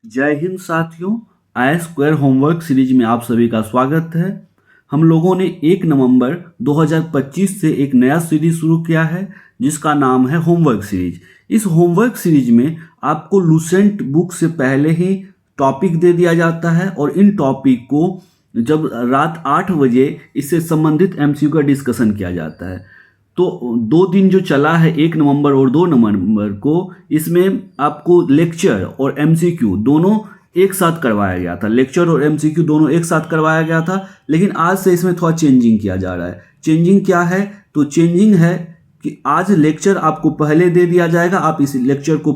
जय हिंद साथियों। आई square homework series में आप सभी का स्वागत है। हम लोगों ने 1 नवंबर 2025 से एक नया सीरीज शुरू किया है जिसका नाम है होमवर्क सीरीज। इस होमवर्क सीरीज में आपको लूसेंट बुक से पहले ही टॉपिक दे दिया जाता है और इन टॉपिक को जब रात 8 बजे इससे संबंधित एमसीक्यू का डिस्कशन किया जाता है। तो 2 दिन जो चला है 1 नवंबर और 2 नवंबर को, इसमें आपको लेक्चर और एमसीक्यू दोनों एक साथ करवाया गया था। लेक्चर और एमसीक्यू दोनों एक साथ करवाया गया था, लेकिन आज से इसमें थोड़ा चेंजिंग किया जा रहा है। चेंजिंग क्या है? तो चेंजिंग है कि आज लेक्चर आपको पहले दे दिया जाएगा। आप इस लेक्चर को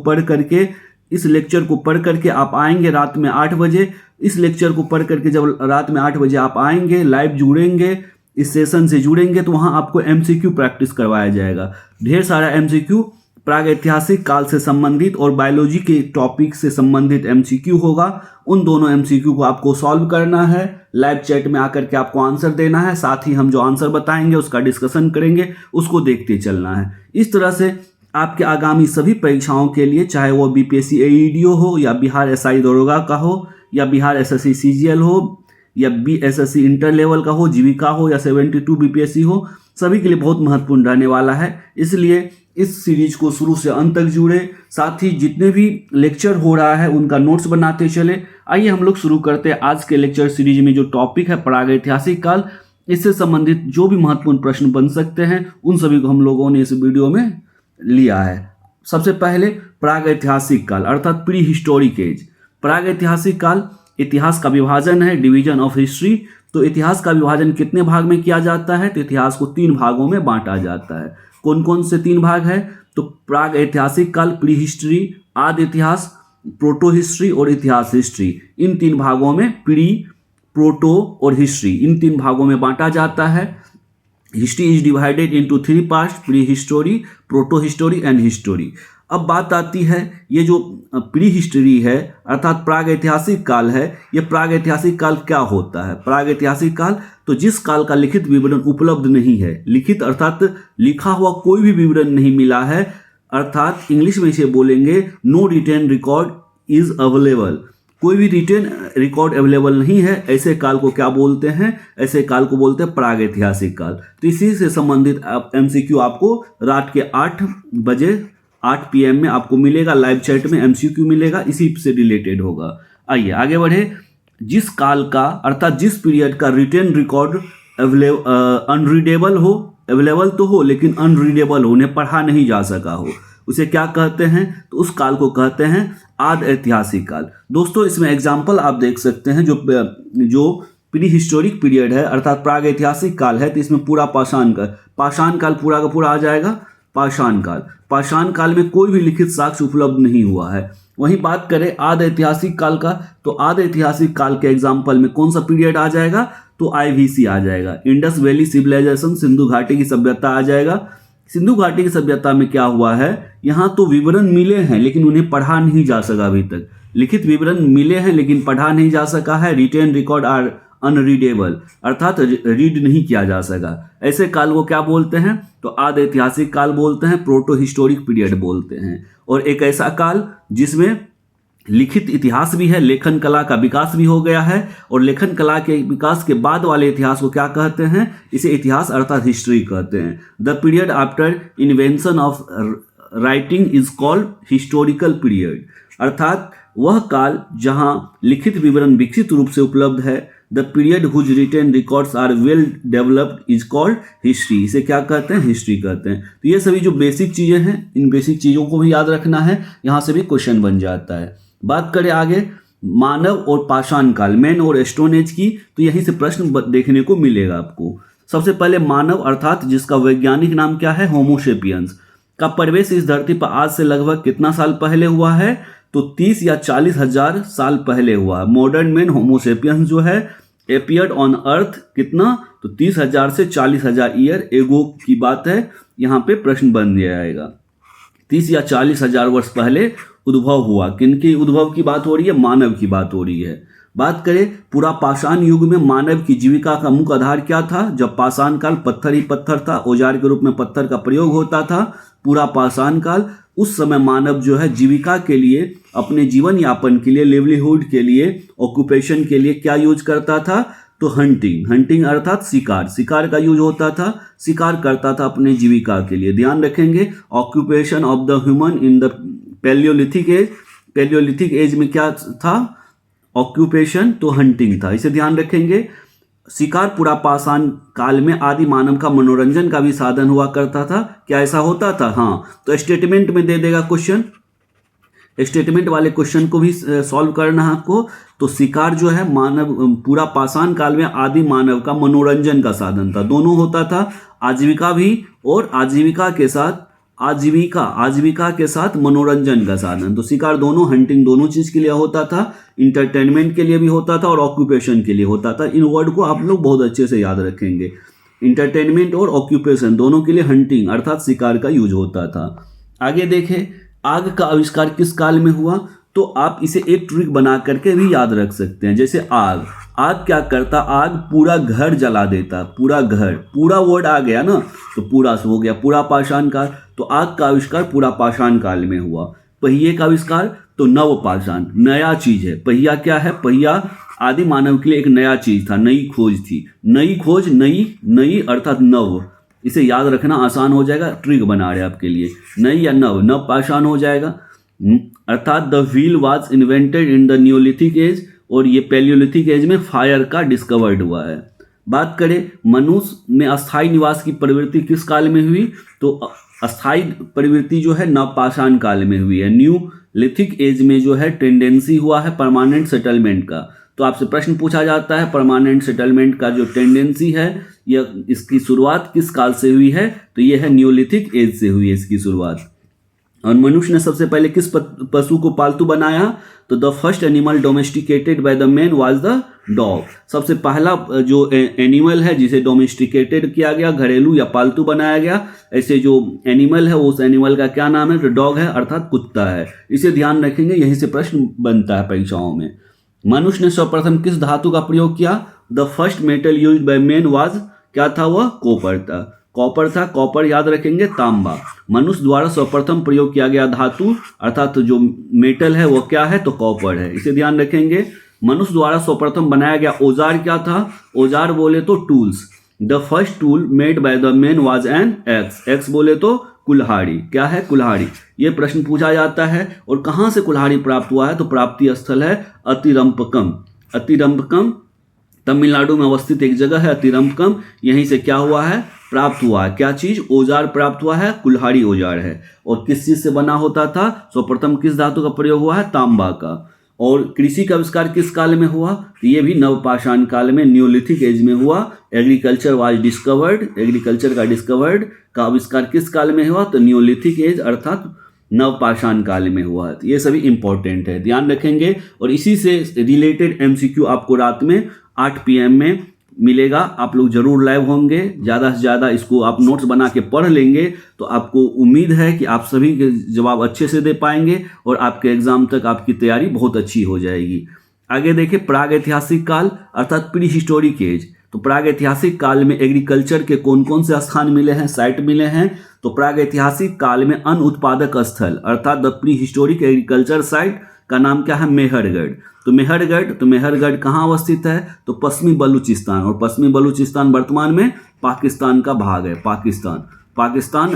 पढ़ करके आप आएंगे रात में 8 बजे। इस लेक्चर को पढ़ करके जब रात में 8 बजे आप आएंगे, लाइव जुड़ेंगे, इस सेशन से जुड़ेंगे, तो वहाँ आपको एमसीक्यू प्रैक्टिस करवाया जाएगा। ढेर सारा एमसीक्यू प्रागैतिहासिक काल से संबंधित और बायोलॉजी के टॉपिक से संबंधित एमसीक्यू होगा। उन दोनों एमसीक्यू को आपको सॉल्व करना है, लाइव चैट में आकर के आपको आंसर देना है। साथ ही हम जो आंसर बताएंगे उसका डिस्कशन करेंगे, उसको देखते चलना है। इस तरह से आपके आगामी सभी परीक्षाओं के लिए, चाहे वो बीपीएससी एईडीओ हो या बिहार एसआई दरोगा का हो या बिहार एसएससी सीजीएल हो या बीएसएससी इंटर लेवल का हो, जीविका हो या 72 बीपीएससी हो, सभी के लिए बहुत महत्वपूर्ण रहने वाला है। इसलिए इस सीरीज को शुरू से अंत तक जुड़े। साथ ही जितने भी लेक्चर हो रहा है उनका नोट्स बनाते चले। आइए हम लोग शुरू करते हैं आज के लेक्चर सीरीज में। जो टॉपिक है प्रागैतिहासिक काल, इससे संबंधित जो भी महत्वपूर्ण प्रश्न बन सकते हैं उन सभी को हम लोगों ने इस वीडियो में लिया है। सबसे पहले प्रागैतिहासिक काल अर्थात प्री हिस्टोरिक एज। प्रागैतिहासिक काल इतिहास का विभाजन है, डिवीजन ऑफ हिस्ट्री। तो इतिहास का विभाजन कितने भाग में किया जाता है? तो इतिहास को 3 भागों में बांटा जाता है। कौन कौन से 3 भाग है? तो प्रागैतिहासिक काल, प्री हिस्ट्री, आदि इतिहास, प्रोटो हिस्ट्री और इतिहास हिस्ट्री। इन 3 भागों में प्री, प्रोटो और हिस्ट्री, इन 3 भागों में बांटा जाता है। History is divided into 3 parts, pre history, proto history and history. अब बात आती है, ये जो प्री हिस्ट्री है अर्थात प्रागैतिहासिक काल है, ये प्रागैतिहासिक काल क्या होता है? प्रागैतिहासिक काल तो जिस काल का लिखित विवरण उपलब्ध नहीं है, लिखित अर्थात लिखा हुआ कोई भी विवरण नहीं मिला है, अर्थात इंग्लिश में इसे बोलेंगे no written record is available. कोई भी रिटेन रिकॉर्ड अवेलेबल नहीं है, ऐसे काल को क्या बोलते हैं? ऐसे काल को बोलते हैं प्रागैतिहासिक काल। तो इसी से संबंधित एमसीक्यू आपको रात के 8 बजे 8 PM में आपको मिलेगा, लाइव चैट में एमसीक्यू मिलेगा, इसी से रिलेटेड होगा। आइए आगे बढ़े। जिस काल का अर्थात जिस पीरियड का रिटेन रिकॉर्ड अनरीडेबल हो, अवेलेबल तो हो लेकिन अनरीडेबल हो, उन्हें पढ़ा नहीं जा सका हो, उसे क्या कहते हैं? तो उस काल को कहते हैं आदि ऐतिहासिक काल। दोस्तों इसमें एग्जाम्पल आप देख सकते हैं। जो प्री हिस्टोरिक पीरियड है अर्थात प्रागैतिहासिक काल है, तो इसमें पूरा पाषाण काल पूरा का पूरा आ जाएगा। पाषाण काल में कोई भी लिखित साक्ष्य उपलब्ध नहीं हुआ है। वहीं बात करें आदि ऐतिहासिक काल का, तो आदि ऐतिहासिक काल के एग्जाम्पल में कौन सा पीरियड आ जाएगा? तो आईवीसी आ जाएगा, इंडस वैली सिविलाइजेशन, सिंधु घाटी की सभ्यता आ जाएगा। सिंधु घाटी की सभ्यता में क्या हुआ है? यहाँ तो विवरण मिले हैं लेकिन उन्हें पढ़ा नहीं जा सका। अभी तक लिखित विवरण मिले हैं लेकिन पढ़ा नहीं जा सका है। रिटेन रिकॉर्ड आर अनरीडेबल अर्थात रीड नहीं किया जा सका। ऐसे काल को क्या बोलते हैं? तो आदि ऐतिहासिक काल बोलते हैं, प्रोटो हिस्टोरिक पीरियड बोलते हैं। और एक ऐसा काल जिसमें लिखित इतिहास भी है, लेखन कला का विकास भी हो गया है, और लेखन कला के विकास के बाद वाले इतिहास को क्या कहते हैं? इसे इतिहास अर्थात हिस्ट्री कहते हैं। The period after invention of writing is called historical period, अर्थात वह काल जहां लिखित विवरण विकसित रूप से उपलब्ध है। The period whose written records are well developed is called history, इसे क्या कहते हैं? हिस्ट्री कहते हैं। तो ये सभी जो बेसिक चीजें हैं, इन बेसिक चीजों को भी याद रखना है, यहाँ से भी क्वेश्चन बन जाता है। बात करें आगे मानव और पाषाण काल, मैन और स्टोन एज की, तो यहीं से प्रश्न देखने को मिलेगा आपको। सबसे पहले मानव अर्थात जिसका वैज्ञानिक नाम क्या है? होमोसेपियंस का प्रवेश इस धरती पर आज से लगभग कितना साल पहले हुआ है? तो 30 या 40 हजार साल पहले हुआ। मॉडर्न मैन होमोसेपियंस जो है एपियर्ड ऑन अर्थ कितना? तो 30,000 से 40,000 ईयर एगो की बात है। यहाँ पे प्रश्न बन जाएगा 30 या 40,000 वर्ष पहले उद्भव हुआ। किनके उद्भव की बात हो रही है? मानव की बात हो रही है। बात करें पूरा पाषाण युग में मानव की जीविका का मुख्य आधार क्या था? जब पाषाण काल पत्थर ही पत्थर था, औजार के रूप में पत्थर का प्रयोग होता था। पूरा पाषाण काल उस समय मानव जो है जीविका के लिए, अपने जीवन यापन के लिए, लिवलीहुड के लिए, ऑक्यूपेशन के लिए क्या यूज करता था? तो हंटिंग। हंटिंग अर्थात शिकार, शिकार का यूज होता था, शिकार करता था अपने जीविका के लिए। ध्यान रखेंगे occupation of the human in the palaeolithic age. Palaeolithic age में क्या था? ऑक्यूपेशन, तो हंटिंग था, इसे ध्यान रखेंगे। शिकार पुरापाषाण काल में आदि मानव का मनोरंजन का भी साधन हुआ करता था। क्या ऐसा होता था? हाँ, तो स्टेटमेंट में दे देगा क्वेश्चन, स्टेटमेंट वाले क्वेश्चन को भी सॉल्व करना है आपको। तो शिकार जो है मानव पुरापाषाण काल में आदि मानव का मनोरंजन का साधन था, दोनों होता था, आजीविका भी और आजीविका के साथ आजीविका के साथ मनोरंजन का साधन। तो शिकार दोनों, हंटिंग दोनों चीज के लिए होता था, इंटरटेनमेंट के लिए भी होता था और ऑक्यूपेशन के लिए होता था। इन वर्ड को आप लोग बहुत अच्छे से याद रखेंगे। इंटरटेनमेंट और ऑक्यूपेशन दोनों के लिए हंटिंग अर्थात शिकार का यूज होता था। आगे देखें, आग का आविष्कार किस काल में हुआ? तो आप इसे एक ट्रिक बना करके भी याद रख सकते हैं। जैसे आग क्या करता? आग पूरा घर जला देता, पूरा घर, पूरा वर्ड आ गया ना, तो पूरा से हो गया पुरापाषाण काल। तो आग का आविष्कार पुरापाषाण काल में हुआ। पहिए का आविष्कार तो नवपाषाण, नया चीज है। पहिया क्या है? पहिया आदि मानव के लिए एक नया चीज था, नई खोज थी। नई खोज, नई अर्थात नव, इसे याद रखना आसान हो जाएगा, ट्रिक बना रहे आपके लिए। नई या नव पाषाण हो जाएगा। अर्थात the wheel was invented in the neolithic age, और ये पैलियोलिथिक एज में फायर का डिस्कवर्ड हुआ है। बात करें मनुष्य में अस्थायी निवास की प्रवृत्ति किस काल में हुई? तो अस्थायी प्रवृत्ति जो है नवपाषाण काल में हुई है। न्यूलिथिक एज में जो है टेंडेंसी हुआ है परमानेंट सेटलमेंट का। तो आपसे प्रश्न पूछा जाता है परमानेंट सेटलमेंट का जो टेंडेंसी है, यह इसकी शुरुआत किस काल से हुई है? तो यह है न्यूलिथिक एज से हुई है इसकी शुरुआत। और मनुष्य ने सबसे पहले किस पशु को पालतू बनाया? तो the first animal domesticated by the man was the dog. सबसे पहला जो एनिमल है जिसे डोमेस्टिकेटेड किया गया, घरेलू या पालतू बनाया गया, ऐसे जो एनिमल है उस एनिमल का क्या नाम है? तो डॉग है अर्थात कुत्ता है। इसे ध्यान रखेंगे, यहीं से प्रश्न बनता है परीक्षाओं में। मनुष्य ने सर्वप्रथम किस धातु का प्रयोग किया? The first metal used by man was, क्या था वह? कॉपर था। कॉपर था, कॉपर याद रखेंगे, तांबा। मनुष्य द्वारा सर्वप्रथम प्रयोग किया गया धातु अर्थात जो मेटल है वो क्या है? तो कॉपर है, इसे ध्यान रखेंगे। मनुष्य द्वारा सर्वप्रथम बनाया गया औजार क्या था? औजार बोले तो tools. The first tool made by the man was an x. X बोले तो कुल्हाड़ी। क्या है? कुल्हाड़ी। ये प्रश्न पूछा जाता है। और कहाँ से कुल्हाड़ी प्राप्त हुआ है? तो प्राप्ति स्थल है अतिरंपकम। अतिरंपकम तमिलनाडु में अवस्थित एक जगह है अतिरंपकम, यहीं से क्या हुआ है? प्राप्त हुआ है। क्या चीज? औजार प्राप्त हुआ है, कुल्हाड़ी औजार है। और किस चीज से बना होता था? सर्वप्रथम किस धातु का प्रयोग हुआ है? तांबा का। और कृषि का आविष्कार किस काल में हुआ? तो ये भी नवपाषाण काल में, न्यूलिथिक एज में हुआ। एग्रीकल्चर वाज डिस्कवर्ड, एग्रीकल्चर का आविष्कार किस काल में हुआ? तो न्यूलिथिक एज अर्थात नवपाषाण काल में हुआ। तो ये सभी इंपॉर्टेंट है, ध्यान रखेंगे। और इसी से रिलेटेड एमसीक्यू आपको रात में 8 PM में मिलेगा। आप लोग जरूर लाइव होंगे, ज़्यादा से ज़्यादा इसको आप नोट्स बना के पढ़ लेंगे तो आपको उम्मीद है कि आप सभी के जवाब अच्छे से दे पाएंगे और आपके एग्जाम तक आपकी तैयारी बहुत अच्छी हो जाएगी। आगे देखें, प्राग ऐतिहासिक काल अर्थात प्री हिस्टोरिक एज। तो प्राग ऐतिहासिक काल में एग्रीकल्चर के कौन कौन से स्थान मिले हैं, साइट मिले हैं? तो प्राग ऐतिहासिक काल में अन्न उत्पादक स्थल अर्थात the pre historic agriculture site का नाम क्या है? मेहरगढ़। तो मेहरगढ़ कहाँ अवस्थित है? तो पश्चिमी बलूचिस्तान। और पश्चिमी बलूचिस्तान वर्तमान में पाकिस्तान का भाग है। पाकिस्तान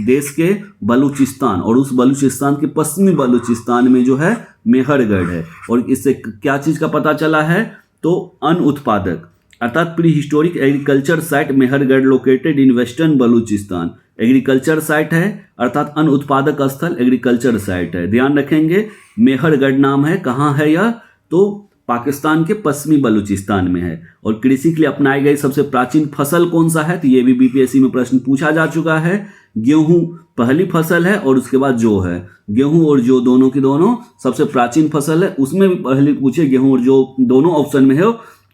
देश के बलूचिस्तान, और उस बलूचिस्तान के पश्चिमी बलूचिस्तान में जो है मेहरगढ़ है। और इससे क्या चीज का पता चला है? तो अन्न उत्पादक अर्थात pre historic agriculture site Mehrgarh located in western Balochistan. Agriculture site है अर्थात अन्न उत्पादक स्थल एग्रीकल्चर साइट है, ध्यान रखेंगे। मेहरगढ़ नाम है, कहाँ है यह? तो पाकिस्तान के पश्चिमी बलूचिस्तान में है। और कृषि के लिए अपनाई गई सबसे प्राचीन फसल कौन सा है? तो ये भी बीपीएससी में प्रश्न पूछा जा चुका है। गेहूं पहली फसल है और उसके बाद जौ है। गेहूं और जौ दोनों की दोनों सबसे प्राचीन फसल है। उसमें भी पहले पूछे गेहूं और जौ दोनों ऑप्शन में हो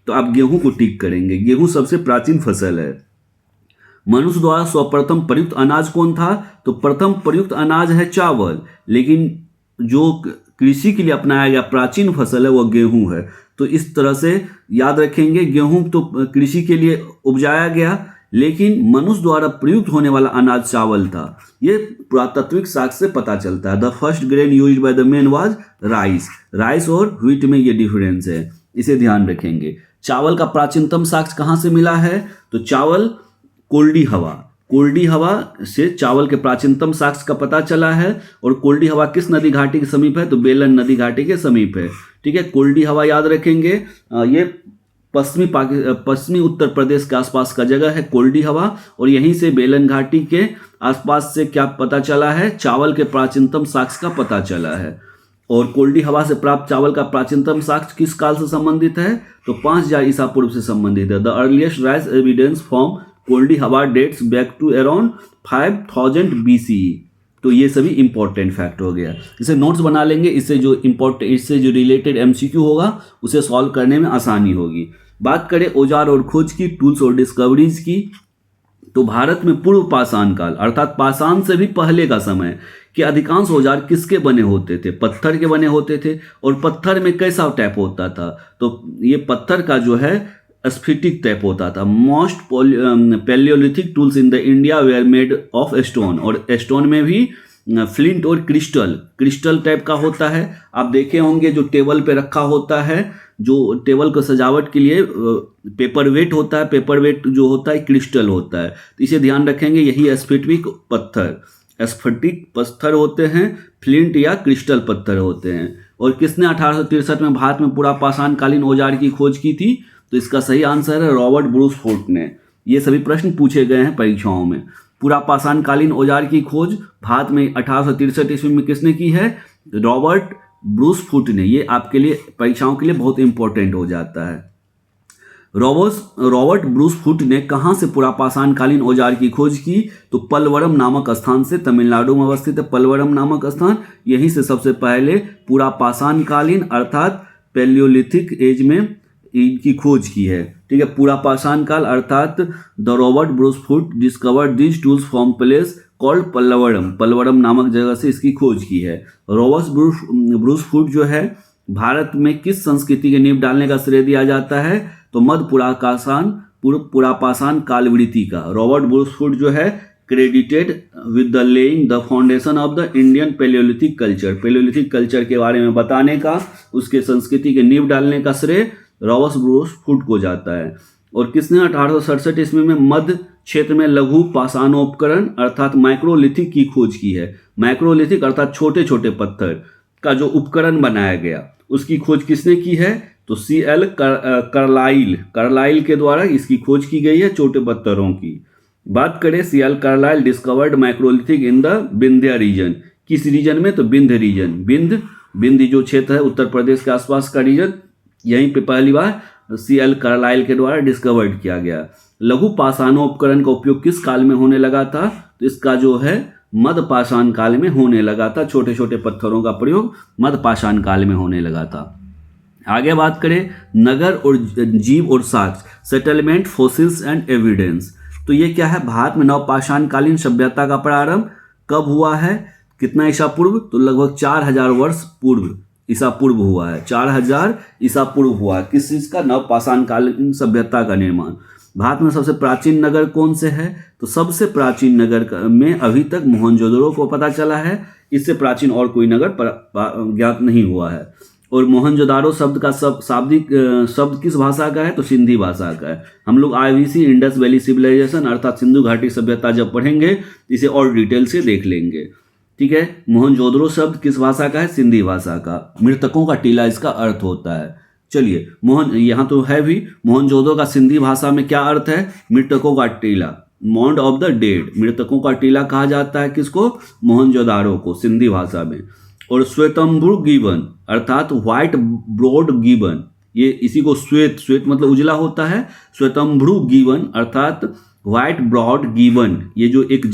तो आप गेहूं को टिक करेंगे, गेहूं सबसे प्राचीन फसल है। मनुष्य द्वारा सर्वप्रथम प्रयुक्त अनाज कौन था? तो प्रथम प्रयुक्त अनाज है चावल, लेकिन जो कृषि के लिए अपनाया गया प्राचीन फसल है वह गेहूं है। तो इस तरह से याद रखेंगे, गेहूं तो कृषि के लिए उपजाया गया, लेकिन मनुष्य द्वारा प्रयुक्त होने वाला अनाज चावल था। ये पुरातात्विक साक्ष्य से पता चलता है। The first grain used by the man was rice. Rice और व्हीट में ये डिफरेंस है, इसे ध्यान रखेंगे। चावल का प्राचीनतम साक्ष्य कहाँ से मिला है? तो चावल कोल्डी हवा से चावल के प्राचीनतम साक्ष्य का पता चला है। और कोल्डी हवा किस नदी घाटी के समीप है? तो बेलन नदी घाटी के समीप है। ठीक है, कोल्डी हवा याद रखेंगे। ये पश्चिमी उत्तर प्रदेश के आसपास का जगह है कोल्डी हवा, और यहीं से बेलन घाटी के आसपास से क्या पता चला है? चावल के प्राचीनतम साक्ष्य का पता चला है। और कोल्डी हवा से प्राप्त चावल का प्राचीनतम साक्ष्य किस काल से संबंधित है? तो 5000 ईसा पूर्व से संबंधित है। The earliest rice evidence from Koldihwa dates back to around 5000 BCE। तो ये सभी इंपॉर्टेंट फैक्ट हो गया। इसे नोट्स बना लेंगे, इससे जो रिलेटेड MCQ होगा उसे सॉल्व करने में आसानी होगी। बात करें औजार और खोज की, टूल्स और डिस्कवरीज की, तो भारत में पूर्व पाषाण काल अर्थात पाषाण से भी पहले का समय के अधिकांश औजार किसके बने होते थे? पत्थर के बने होते थे। और पत्थर में कैसा टाइप होता था? तो ये पत्थर का जो है स्फटिक टाइप होता था। Most Palaeolithic tools in the India were made of stone, और स्टोन में भी फ्लिंट और क्रिस्टल टाइप का होता है। आप देखे होंगे जो टेबल पे रखा होता है, जो टेबल को सजावट के लिए पेपर वेट होता है, पेपर वेट जो होता है क्रिस्टल होता है। तो इसे ध्यान रखेंगे, यही स्फटिक पत्थर होते हैं, फ्लिंट या क्रिस्टल पत्थर होते हैं। और किसने 1863 में भारत में पूरा पाषाणकालीन औजार की खोज की थी? तो इसका सही आंसर है रॉबर्ट ब्रूस फूट ने। ये सभी प्रश्न पूछे गए हैं परीक्षाओं में। पूरा पाषाणकालीन औजार की खोज भारत में 1863 ईस्वी में किसने की है? रॉबर्ट ब्रूस फूट ने। ये आपके लिए परीक्षाओं के लिए बहुत इंपॉर्टेंट हो जाता है। रॉबर्ट ब्रूस फूट ने कहाँ से पूरा पाषाणकालीन औजार की खोज की? तो पलवरम नामक स्थान से, तमिलनाडु में अवस्थित है पलवरम नामक स्थान। यहीं से सबसे पहले पूरा पाषाणकालीन अर्थात पैलियोलिथिक एज में इनकी खोज की है। ठीक है, पूरा पाषाण काल अर्थात the Robert Bruce Foote discovered these tools from place called Pallavaram नामक जगह से इसकी खोज की है। रॉबर्ट ब्रूस फूट जो है भारत में किस संस्कृति के नींव डालने का श्रेय दिया जाता है? तो मध्य पुरापाषाण कालवृत्ति का। रॉबर्ट ब्रूस फूट जो है credited with the laying the foundation of the Indian Palaeolithic culture के बारे में बताने का, उसके संस्कृति के नींव डालने का श्रेय रॉबर्ट ब्रूस फूट को जाता है। और किसने 1867 ईस्वी में मध्य क्षेत्र में लघु पाषाणोपकरण अर्थात माइक्रोलिथिक की खोज की है? माइक्रोलिथिक अर्थात छोटे छोटे पत्थर का जो उपकरण बनाया गया उसकी खोज किसने की है? तो CL कार्लाइल के द्वारा इसकी खोज की गई है छोटे पत्थरों की। बात करें CL Carlyle discovered microlithic in the Vindhya region. किस रीजन में? तो विंध्य रीजन। विंध्य जो क्षेत्र है उत्तर प्रदेश के आसपास का रीजन, यहीं पे पहली बार CL कार्लाइल के द्वारा डिस्कवर्ड किया गया। लघु पाषाणोपकरण का उपयोग किस काल में होने लगा था? तो इसका जो है मध्य पाषाण काल में होने लगा था। छोटे छोटे पत्थरों का प्रयोग मध्य पाषाण काल में होने लगा था। आगे बात करें नगर और जीव और साक्ष्य, सेटलमेंट, फोसिल्स एंड एविडेंस। तो ये क्या है? भारत में नवपाषाणकालीन सभ्यता का प्रारंभ कब हुआ है? कितना ईसा पूर्व? तो लगभग 4000 वर्ष पूर्व ईसा पूर्व हुआ है। 4000 ईसा पूर्व हुआ। किस चीज का? नवपाषाणकालीन सभ्यता का निर्माण। भारत में सबसे प्राचीन नगर कौन से है? तो सबसे प्राचीन नगर में अभी तक मोहनजोदड़ो को पता चला है। इससे प्राचीन और कोई नगर ज्ञात नहीं हुआ है। और मोहनजोदारो शब्द का शाब्दिक शब्द किस भाषा का है? तो सिंधी भाषा का है। हम लोग IVC इंडस वैली सिविलाइजेशन अर्थात सिंधु घाटी सभ्यता जब पढ़ेंगे इसे और डिटेल से देख लेंगे। ठीक है, मोहनजोदड़ो शब्द किस भाषा का है? सिंधी भाषा का। मृतकों का टीला इसका अर्थ होता है। चलिए, यहाँ तो है भी, मोहनजोदड़ो का सिंधी भाषा में क्या अर्थ है? मृतकों का टीला, माउंड ऑफ द डेड। मृतकों का टीला कहा जाता है किसको? मोहनजोदारो को, सिंधी भाषा में। और श्वेतंभ्रू गिबन अर्थात व्हाइट ब्रॉड गिबन, ये इसी को श्वेत मतलब उजला होता है। श्वेतंभ्रू गिबन अर्थात व्हाइट ब्रॉड गिबन, ये जो एक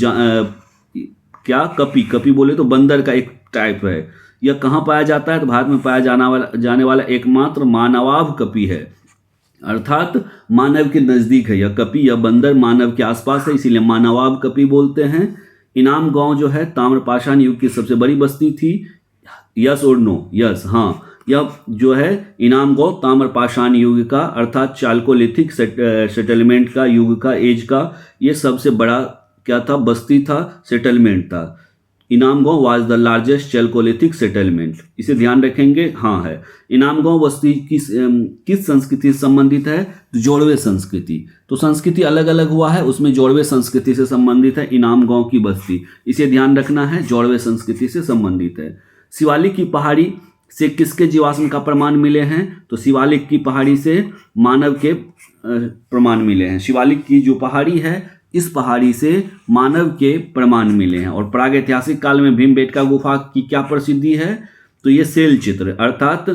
क्या कपी बोले तो बंदर का एक टाइप है। यह कहाँ पाया जाता है? तो भारत में पाया जाने वाला एकमात्र मानवाभ कपी है, अर्थात मानव के नजदीक है। यह कपी या बंदर मानव के आसपास है, इसीलिए मानवाभ कपी बोलते हैं। इनाम गांव जो है ताम्रपाषाण युग की सबसे बड़ी बस्ती थी। यस और नो? यस, हाँ, यह जो है इनामगांव ताम्रपाषाण युग का अर्थात चालकोलिथिक सेटलमेंट का युग का एज का ये सबसे बड़ा क्या था, बस्ती था, सेटलमेंट था। Inamgaon was the largest Chalcolithic settlement, इसे ध्यान रखेंगे। हाँ है। इनामगांव बस्ती किस संस्कृति से संबंधित है? जोड़वे संस्कृति। तो संस्कृति अलग अलग हुआ है, उसमें जोड़वे संस्कृति से संबंधित है इनामगांव की बस्ती, इसे ध्यान रखना है, जोड़वे संस्कृति से संबंधित है। शिवालिक की पहाड़ी से किसके जीवाश्म का प्रमाण मिले हैं? तो शिवालिक की पहाड़ी से मानव के प्रमाण मिले हैं। शिवालिक की जो पहाड़ी है, इस पहाड़ी से मानव के प्रमाण मिले हैं। और प्रागैतिहासिक काल में भीमबेटका गुफा की क्या प्रसिद्धि है? तो ये सेल चित्र, अर्थात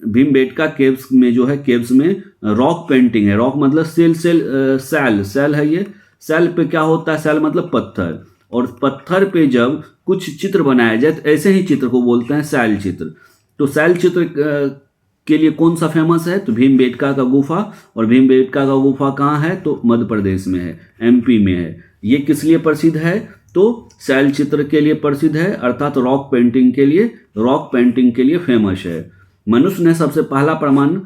भीमबेटका केव्स में जो है, केव्स में रॉक पेंटिंग है। रॉक मतलब सैल है। ये सैल पे क्या होता है? सैल मतलब पत्थर, और पत्थर पे जब कुछ चित्र बनाया जाए तो ऐसे ही चित्र को बोलते हैं सैल चित्र। तो सैल चित्र के लिए कौन सा फेमस है? तो भीमबेटका का गुफा। और भीमबेटका का गुफा कहाँ है? तो मध्य प्रदेश में है, एमपी में है। ये किस लिए प्रसिद्ध है? तो शैल चित्र के लिए प्रसिद्ध है, अर्थात रॉक पेंटिंग के लिए फेमस है। मनुष्य ने सबसे पहला प्रमाण,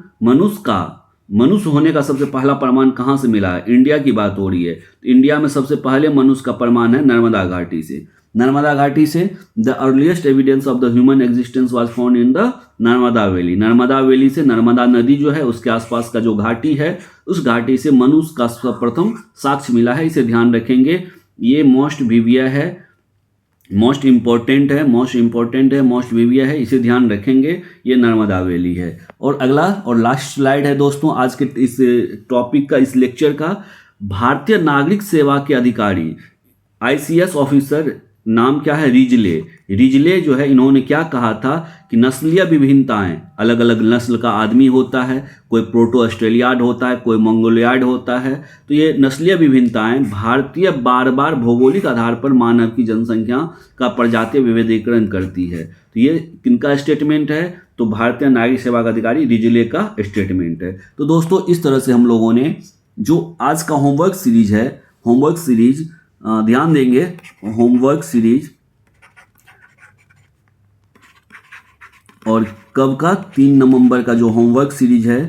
मनुष्य होने का सबसे पहला प्रमाण कहाँ से मिला है? इंडिया की बात हो रही है। तो इंडिया में सबसे पहले मनुष्य का प्रमाण है नर्मदा घाटी से। नर्मदा घाटी से the earliest evidence of the human existence was found in the Narmada valley. Narmada valley से, नर्मदा नदी जो है उसके आसपास का जो घाटी है, उस घाटी से मनुष्य का सर्वप्रथम साक्ष्य मिला है, इसे ध्यान रखेंगे। ये मोस्ट विविया है, मोस्ट विविया है, इसे ध्यान रखेंगे। ये नर्मदा वैली है। और अगला और लास्ट स्लाइड है दोस्तों आज के इस टॉपिक का, इस लेक्चर का। भारतीय नागरिक सेवा के अधिकारी ICS ऑफिसर नाम क्या है? रिजले जो है, इन्होंने क्या कहा था कि नस्लीय विभिन्नताएं, अलग अलग नस्ल का आदमी होता है, कोई प्रोटो ऑस्ट्रेलियाड होता है, कोई मंगोलियाड होता है। तो ये नस्लीय विभिन्नताएं भारतीय बार बार भौगोलिक आधार पर मानव की जनसंख्या का प्रजातीय विविधीकरण करती है। तो ये किनका स्टेटमेंट है? तो भारतीय नागरिक सेवा का अधिकारी रिजले का स्टेटमेंट है। तो दोस्तों इस तरह से हम लोगों ने जो आज का होमवर्क सीरीज ध्यान देंगे, होमवर्क सीरीज और कब का? 3 नवंबर का जो होमवर्क सीरीज है,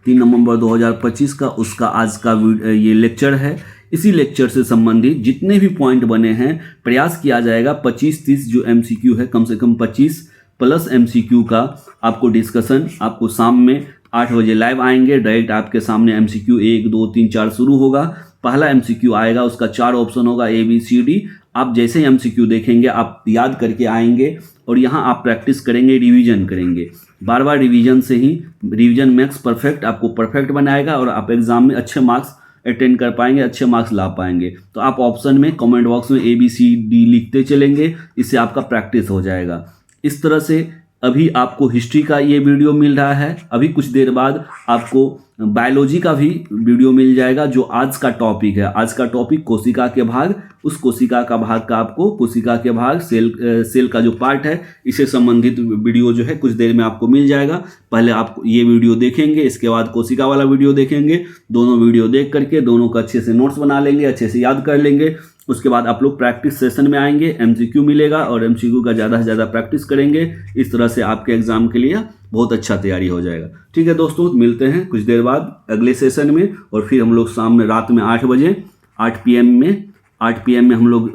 3 नवंबर 2025 का, उसका आज का ये लेक्चर है। इसी लेक्चर से संबंधित जितने भी पॉइंट बने हैं प्रयास किया जाएगा 25-30 जो MCQ है, कम से कम 25 प्लस MCQ का आपको डिस्कशन, आपको शाम में 8 बजे लाइव आएंगे, डायरेक्ट आपके सामने MCQ 1, 2, 3, 4 शुरू होगा। पहला MCQ आएगा, उसका 4 ऑप्शन होगा ABCD। आप जैसे ही MCQ देखेंगे आप याद करके आएंगे और यहाँ आप प्रैक्टिस करेंगे, रिवीजन करेंगे। बार बार रिवीजन से ही, रिवीजन मेक्स परफेक्ट, आपको परफेक्ट बनाएगा और आप एग्जाम में अच्छे मार्क्स अटेंड कर पाएंगे, अच्छे मार्क्स ला पाएंगे। तो आप ऑप्शन में, कमेंट बॉक्स में ABCD लिखते चलेंगे, इससे आपका प्रैक्टिस हो जाएगा। इस तरह से अभी आपको हिस्ट्री का ये वीडियो मिल रहा है, अभी कुछ देर बाद आपको बायोलॉजी का भी वीडियो मिल जाएगा जो आज का टॉपिक है। आज का टॉपिक कोशिका के भाग, उस कोशिका का भाग का आपको, कोशिका के भाग सेल का जो पार्ट है, इससे संबंधित वीडियो जो है कुछ देर में आपको मिल जाएगा। पहले आप ये वीडियो देखेंगे, इसके बाद कोशिका वाला वीडियो देखेंगे। दोनों वीडियो देख करके दोनों का अच्छे से नोट्स बना लेंगे, अच्छे से याद कर लेंगे। उसके बाद आप लोग प्रैक्टिस सेशन में आएंगे, MCQ मिलेगा और MCQ का ज़्यादा से ज़्यादा प्रैक्टिस करेंगे। इस तरह से आपके एग्जाम के लिए बहुत अच्छा तैयारी हो जाएगा। ठीक है दोस्तों, मिलते हैं कुछ देर बाद अगले सेशन में, और फिर हम लोग शाम में, रात में 8 बजे 8 PM में हम लोग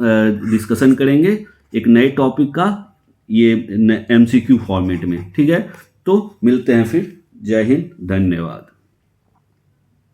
डिस्कशन करेंगे एक नए टॉपिक का, ये MCQ फॉर्मेट में। ठीक है, तो मिलते हैं फिर। जय हिंद, धन्यवाद।